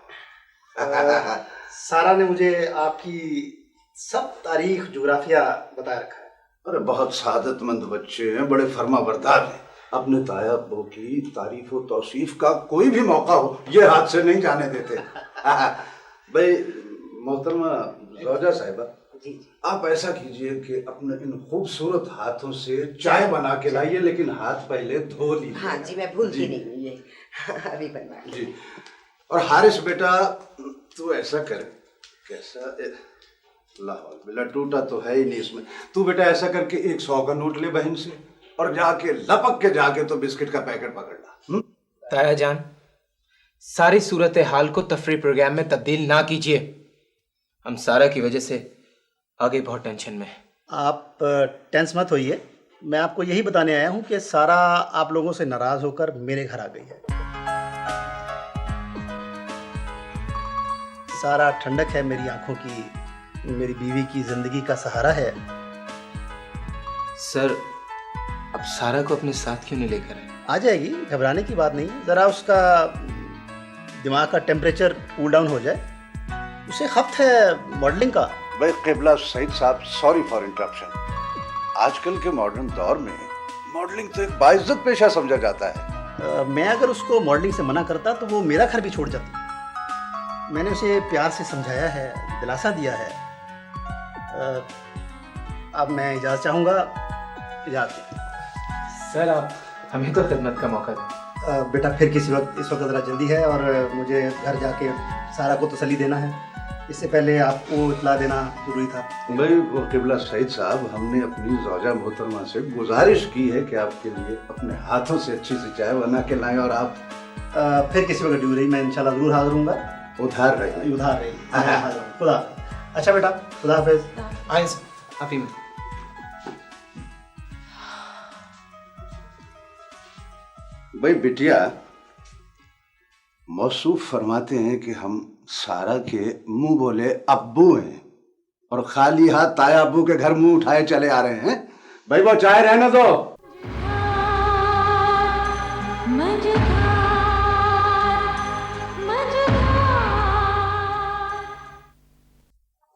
सारा ने मुझे आपकी सब तारीख जुग्राफिया बता रखा है। अरे बहुत सादतमंद बच्चे हैं, बड़े फर्माबरदार हैं। अपने ताया अब्बू की तारीफ और तौसीफ का कोई भी मौका हो ये हाथ से नहीं जाने देते। भाई मोहतरमा ज़ौजा साहिबा, आप ऐसा कीजिए कि अपने इन खूबसूरत हाथों से चाय बना के लाइए, लेकिन हाथ पहले धो लीजिए। हाँ जी, मैं भूलती नहीं हूँ ये। अभी बनवा जी। और हारिस बेटा, तू ऐसा कर, कैसा लाहौल बिला टूटा तो है ही नहीं इसमें। तू बेटा ऐसा करके 100 का नोट ले बहन से और जाके लपक के जाके तो बिस्किट का पैकेट पकड़ ला। ताया जान, सारी सूरत हाल को तफरी प्रोग्राम में तब्दील ना कीजिए। हम सारा की वजह से आगे बहुत टेंशन में। आप टेंस मत होइए, मैं आपको यही बताने आया हूँ कि सारा आप लोगों से नाराज होकर मेरे घर आ गई है। सारा ठंडक है मेरी आंखों की, मेरी बीवी की जिंदगी का सहारा है। सर अब सारा को अपने साथ क्यों नहीं लेकर आए? आ जाएगी, घबराने की बात नहीं है। ज़रा उसका दिमाग का टेम्परेचर कूल डाउन हो जाए। उसे खप्त है मॉडलिंग का। भाई किबला सईद साहब, सॉरी फॉर इंटरप्शन। आजकल के मॉडर्न दौर में मॉडलिंग तो एक बाइज्जत पेशा समझा जाता है। मैं अगर उसको मॉडलिंग से मना करता तो वो मेरा घर भी छोड़ जाता। मैंने उसे प्यार से समझाया है, दिलासा दिया है। अब मैं इजाज़त चाहूँगा। इजाज़त। सर आप हमें तो खिदमत का मौका दें। बेटा फिर किसी वक्त, इस वक्त ज़रा जल्दी है और मुझे घर जाके सारा को तसल्ली देना है। इससे पहले आपको इत्तला देना जरूरी था। भाई वो किबला सईद साहब, हमने अपनी ज़ौजा मोहतरमा से गुजारिश की है कि आपके लिए अपने हाथों से अच्छी सी चाय बना के लाएं और आप फिर किसी वक्त ड्यू रही मैं इंशाल्लाह ज़रूर हाजिर हूँगा। उधार रही, उधार रही। खुदा। अच्छा बेटा, खुदा हाफिज़। आए आप ही में। भाई बिटिया, मौसूफ फरमाते हैं कि हम सारा के मुंह बोले अब्बू हैं और खाली हाथ ताया अब्बू के घर मुंह उठाए चले आ रहे हैं। भाई वो चाय रहने दो।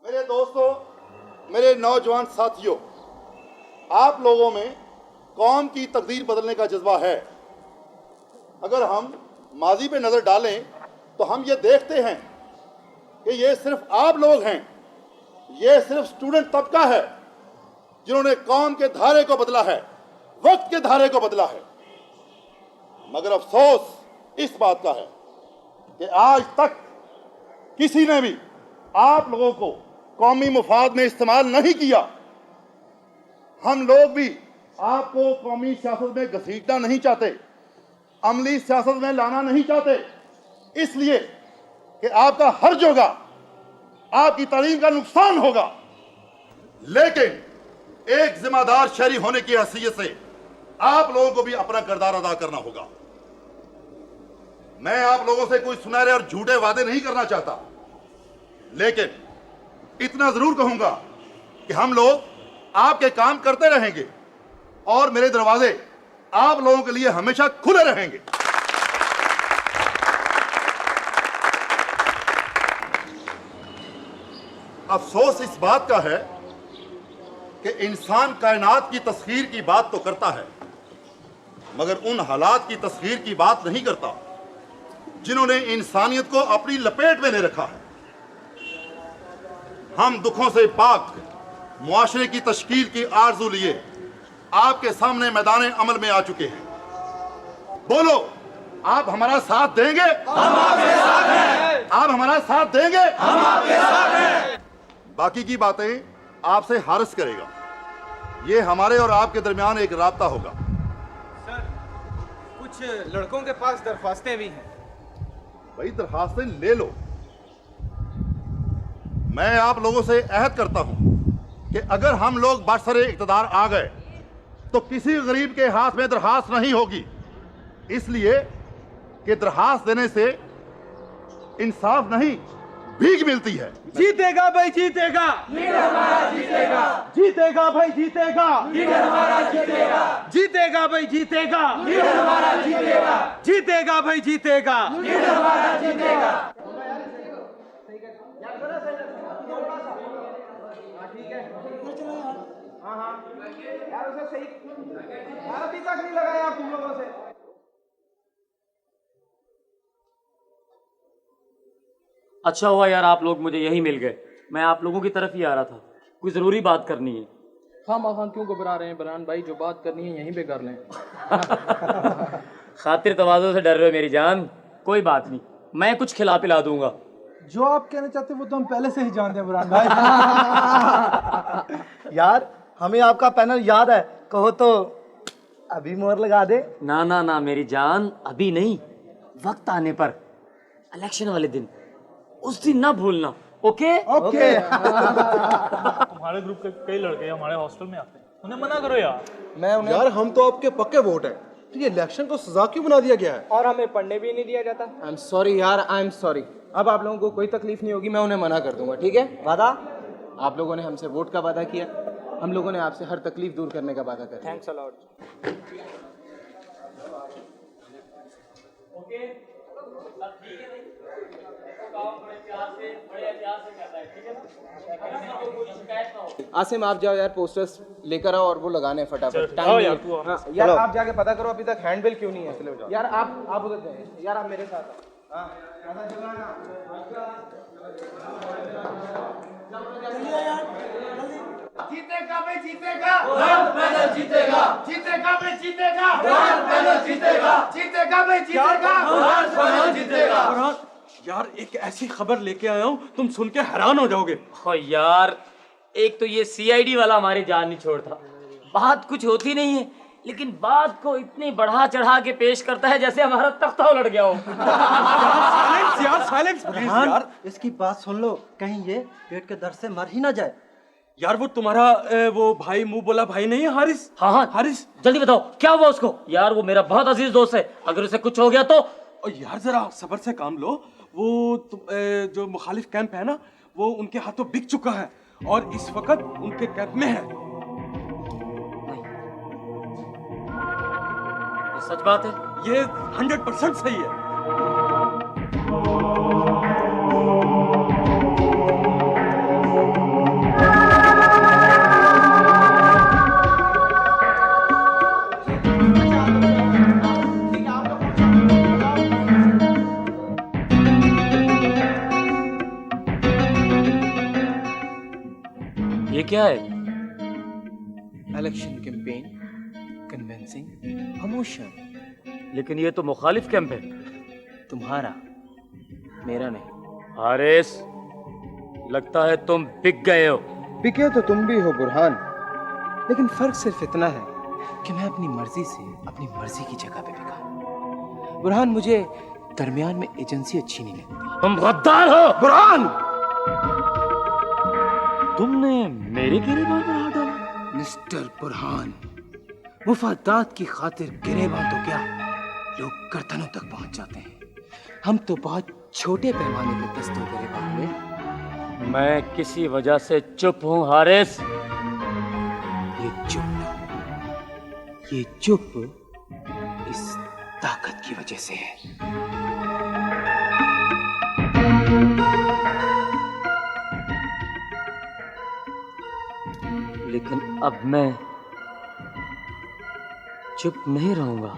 मेरे दोस्तों, मेरे नौजवान साथियों, आप लोगों में कौम की तकदीर बदलने का जज्बा है। अगर हम माजी पे नजर डालें तो हम ये देखते हैं कि ये सिर्फ आप लोग हैं, ये सिर्फ स्टूडेंट तबका है जिन्होंने कौम के धारे को बदला है, वक्त के धारे को बदला है। मगर अफसोस इस बात का है कि आज तक किसी ने भी आप लोगों को कौमी मुफाद में इस्तेमाल नहीं किया। हम लोग भी आपको कौमी सियासत में घसीटना नहीं चाहते। अमली सियासत में लाना नहीं चाहते, इसलिए कि आपका हर्ज होगा, आपकी तालीम का नुकसान होगा। लेकिन एक जिम्मेदार शहरी होने की हैसियत से आप लोगों को भी अपना किरदार अदा करना होगा। मैं आप लोगों से कोई सुनहरे और झूठे वादे नहीं करना चाहता, लेकिन इतना जरूर कहूंगा कि हम लोग आपके काम करते रहेंगे और मेरे दरवाजे आप लोगों के लिए हमेशा खुले रहेंगे। अफसोस इस बात का है कि इंसान कायनात की तस्खीर की बात तो करता है, मगर उन हालात की तस्खीर की बात नहीं करता जिन्होंने इंसानियत को अपनी लपेट में ले रखा है। हम दुखों से पाक मुआशरे की तश्कील की आरज़ू लिए आपके सामने मैदान अमल में आ चुके हैं। बोलो, आप हमारा साथ देंगे? हम आपके साथ हैं। आप हमारा साथ देंगे? हम आपके साथ हैं। बाकी की बातें आपसे हारिस करेगा। ये हमारे और आपके दरमियान एक राब्ता होगा। सर, कुछ लड़कों के पास दरख्वास्तें भी हैं। भाई, दरख्वास्तें ले लो। मैं आप लोगों से अहद करता हूं कि अगर हम लोग बरसरे इक़्तिदार आ गए तो किसी गरीब के हाथ में दरख्वास्त नहीं होगी, इसलिए कि दरख्वास्त देने से इंसाफ नहीं, भीख मिलती है। जीतेगा भाई, जीतेगा, लीडर हमारा जीतेगा, जीतेगा भाई, जीतेगा, लीडर हमारा जीतेगा, जीतेगा भाई, जीतेगा, लीडर हमारा जीतेगा, जीतेगा भाई, जीतेगा, लीडर हमारा जीतेगा। ठीक है, हाँ यार, उसे सही यार, अभी तक नहीं लगाया आप तुम लोगों से। अच्छा हुआ यार आप लोग मुझे यही मिल गए, मैं आप लोगों की तरफ ही आ रहा था, कोई ज़रूरी बात करनी है। खाम क्यों घबरा रहे हैं बरहान भाई, जो बात करनी है यहीं पे कर लें। खातिर तवाज़ो से डर रहे हो मेरी जान, कोई बात नहीं, मैं कुछ खिला पिला दूंगा। जो आप कहना चाहते हैं वो तो हम पहले से ही जानते हैं बुरहान भाई। यार, हमें आपका पैनल याद है, कहो तो अभी मोहर लगा दे। ना ना ना मेरी जान, अभी नहीं, वक्त आने पर, इलेक्शन वाले दिन, उस दिन ना भूलना। Okay okay. तुम्हारे ग्रुप के कई लड़के हमारे हॉस्टल में आते हैं, उन्हें मना करो यार। मैं उन्हें यार, हम तो आपके पक्के वोट हैं, तो ये इलेक्शन को सजा क्यों बना दिया गया है? और हमें पढ़ने भी नहीं दिया जाता। आई एम सॉरी यार, आई एम सॉरी। अब आप लोगों को कोई तकलीफ नहीं होगी, मैं उन्हें मना कर दूंगा, ठीक है? वादा? आप लोगों ने हमसे वोट का वादा किया, हम लोगों ने आपसे हर तकलीफ दूर करने का वादा किया। Thanks a lot. आसिम, आप जाओ यार, पोस्टर्स लेकर आओ और वो लगाने फटाफट। टाइम यार, तू हाँ, यार आप जाके पता करो अभी तक हैंडबिल क्यों नहीं है। यार आप उधर जाइए, यार आप मेरे साथ आओ। हाँ, जीतेगा भाई, जीतेगा, पैनल जीतेगा, जीतेगा भाई, जीतेगा, पैनल जीतेगा, जीतेगा भाई, जीतेगा, पैनल जीतेगा। यार, एक ऐसी खबर लेके आया हूँ, तुम सुन के हैरान हो जाओगे। हो यार, एक तो ये सीआईडी वाला हमारी जान नहीं छोड़ता, बात कुछ होती नहीं है लेकिन बात को इतनी बढ़ा चढ़ा के पेश करता है जैसे हमारा तख्ता उलट गया हो। साइलेंस यार, इसकी बात सुन लो, कहीं ये पेट के दर्द से मर ही ना जाए। यार, वो तुम्हारा वो भाई मुंह बोला भाई नहीं है, हारिस? हाँ हाँ हारिस, जल्दी बताओ क्या हुआ उसको। यार वो मेरा बहुत अजीज दोस्त है, अगर उसे कुछ हो गया तो। यार जरा सब्र से काम लो, वो जो मुखालिफ कैंप है ना, वो उनके हाथों बिक चुका है और इस वक्त उनके कैंप में है। ये सच बात है? ये 100% सही है। ये क्या है? Election campaign, convincing, promotion. लेकिन ये तो मुखालिफ कैंप है। तुम्हारा, मेरा नहीं। हारिस, लगता है तुम बिक गए हो। बिके तो तुम भी हो बुरहान, लेकिन फर्क सिर्फ इतना है कि मैं अपनी मर्जी से अपनी मर्जी की जगह पे बिका। बुरहान, मुझे दरमियान में एजेंसी अच्छी नहीं लगती। तुम गद्दार हो बुरहान! तुमने मेरे गिरेबान पर हाथ डाला? मिस्टर बुरहान, मुफादात की खातिर गिरेबान तो क्या, लोग गर्दनों तक पहुंच जाते हैं। हम तो बहुत छोटे पैमाने पे दस्तों गिरेबान हुए। मैं किसी वजह से चुप हूं हारिस। ये चुप इस ताकत की वजह से है। लेकिन अब मैं चुप नहीं रहूंगा।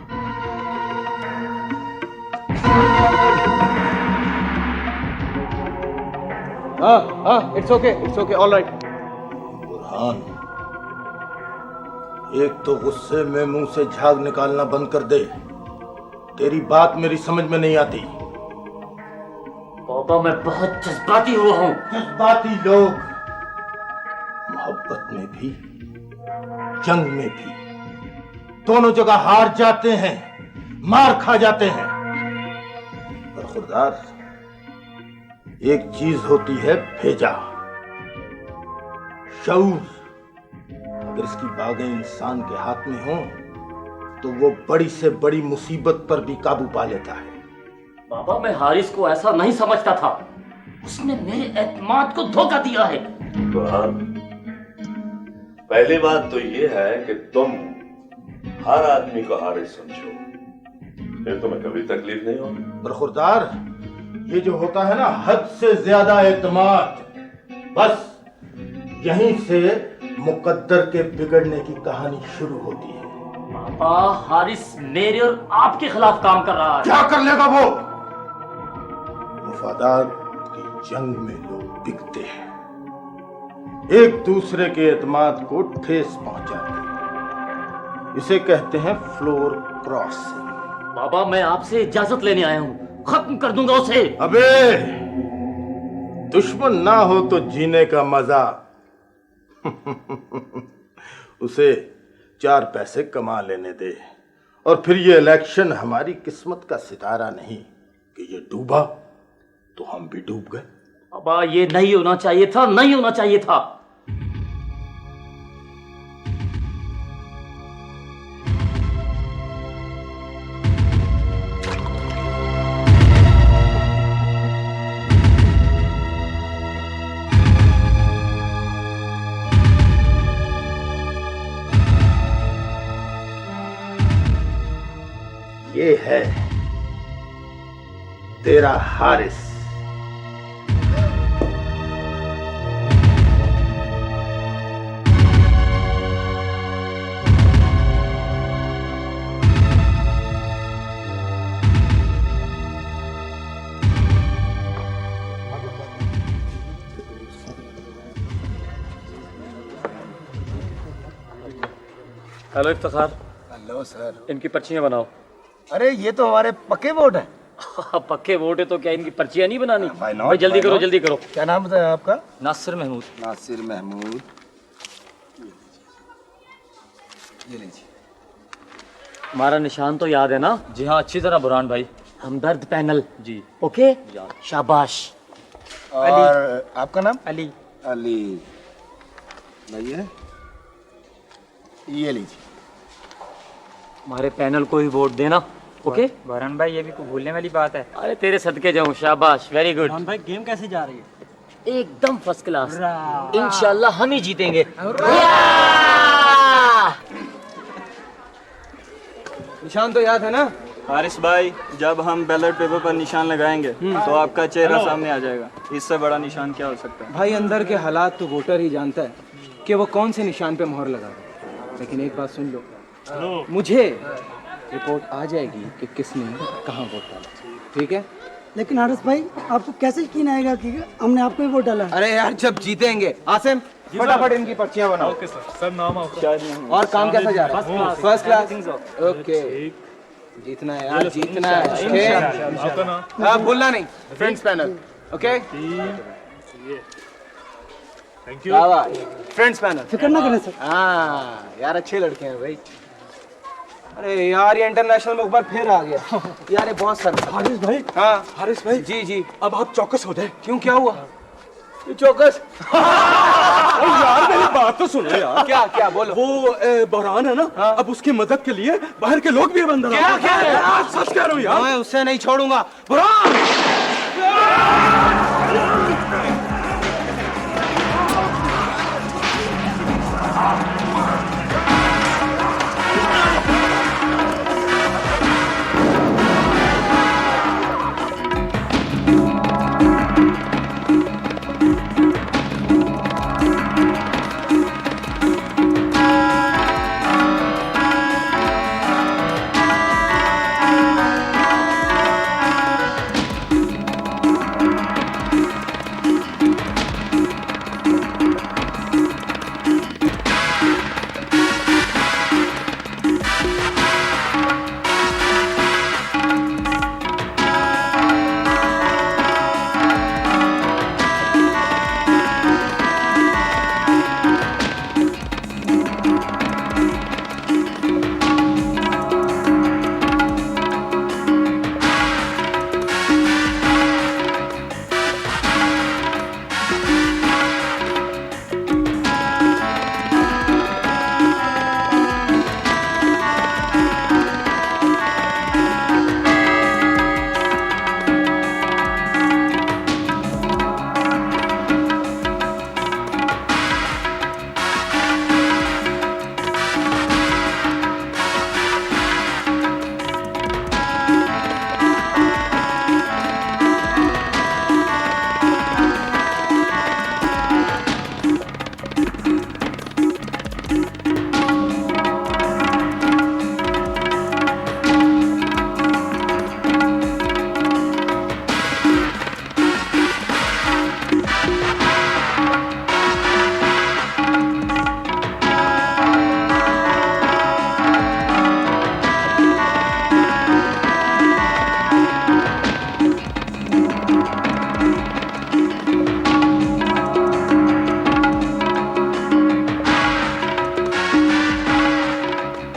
It's okay, all right. Burhan, एक तो गुस्से में मुंह से झाग निकालना बंद कर दे। तेरी बात मेरी समझ में नहीं आती। पापा, मैं बहुत जज्बाती हुआ हूं। जज्बाती लोग मोहब्बत में भी, जंग में भी, दोनों जगह हार जाते हैं, मार खा जाते हैं। पर खुदार, एक चीज होती है भेजा, शऊर। अगर इसकी बागें इंसान के हाथ में हो तो वो बड़ी से बड़ी मुसीबत पर भी काबू पा लेता है। पापा, मैं हारिस को ऐसा नहीं समझता था। उसने मेरे एतमाद को धोखा दिया है। पहली बात तो ये है कि तुम हर आदमी को हारिस समझो, फिर तुम्हें कभी तकलीफ नहीं होगी। बरखुरदार, ये जो होता है ना हद से ज्यादा एतमाद, बस यहीं से मुकद्दर के बिगड़ने की कहानी शुरू होती है। पापा, हारिस मेरे और आपके खिलाफ काम कर रहा है। क्या कर लेगा वो? वफादार की जंग में लोग बिकते हैं, एक दूसरे के एतमाद को ठेस पहुंचाते हैं। इसे कहते हैं फ्लोर क्रॉसिंग। पापा, मैं आपसे इजाजत लेने आया हूँ, खत्म कर दूंगा उसे। अबे, दुश्मन ना हो तो जीने का मजा। उसे 4 पैसे कमा लेने दे, और फिर ये इलेक्शन हमारी किस्मत का सितारा नहीं कि ये डूबा तो हम भी डूब गए। पापा, ये नहीं होना चाहिए था, नहीं होना चाहिए था। ये है तेरा Haris. Hello Iftikhar. Hello sir. इनकी पर्चियां बनाओ। अरे ये तो हमारे पक्के वोट है। पक्के वोट है तो क्या इनकी पर्चियां नहीं बनानी? not? भाई जल्दी Why करो, not? जल्दी करो। क्या नाम बताया आपका? नासिर महमूद। नासिर महमूद, ये लीजिए। हमारा निशान तो याद है ना? जी हाँ, अच्छी तरह बुरहान भाई। हमदर्द पैनल। जी ओके, शाबाश। और आपका नाम? अली। अली भैया, ये लीजिए। हमारे पैनल को ही वोट देना। ओके बुरहान भाई, ये भी कोई भूलने वाली बात है? अरे तेरे सदके जाऊं, शाबाश, वेरी गुड। बुरहान भाई, गेम कैसे जा रही है? एकदम फर्स्ट क्लास। इंशाल्लाह हम ही जीतेंगे। निशान तो याद है ना? हारिस भाई, जब हम बैलेट पेपर पर निशान लगाएंगे तो आपका चेहरा सामने आ जाएगा। इससे बड़ा निशान क्या हो सकता है? भाई, अंदर के हालात तो वोटर ही जानता है कि वो कौन से निशान पे मोहर लगा रहा है। लेकिन एक बात सुन लो, मुझे रिपोर्ट आ जाएगी कि किसने कहाँ वोट डाला, ठीक है? लेकिन हारिस भाई, आपको कैसे यकीन आएगा कि हमने आपको ही वोट डाला? अरे यार, जब जीतेंगे। आसिम, फटाफट इनकी पर्चियां बनाओ। Okay sir. सर नाम आपका? और काम कैसा जा रहा है? First class. ओके, जीतना है यार, जीतना है। आपका नाम? हाँ, भूलना नहीं। Friends panel. Okay, thank you. Friends panel. फिक्र ना करें सर। हाँ यार, अच्छे लड़के हैं भाई। अरे यार ये इंटरनेशनल मुखबर फिर आ गया यार, ये बहुत सर। हारिस भाई, हाँ हारिस भाई जी जी, अब आप चौकस हो जाए। क्यों, क्या हुआ? चौकस? यार मेरी बात तो सुनो यार। क्या क्या बोलो? वो बहरान है ना, हाँ? अब उसकी मदद के लिए बाहर के लोग भी अब अंदर क्या क्या? सच कह रहा हूँ यार, मैं उससे नहीं छोड़ूंगा। बहरान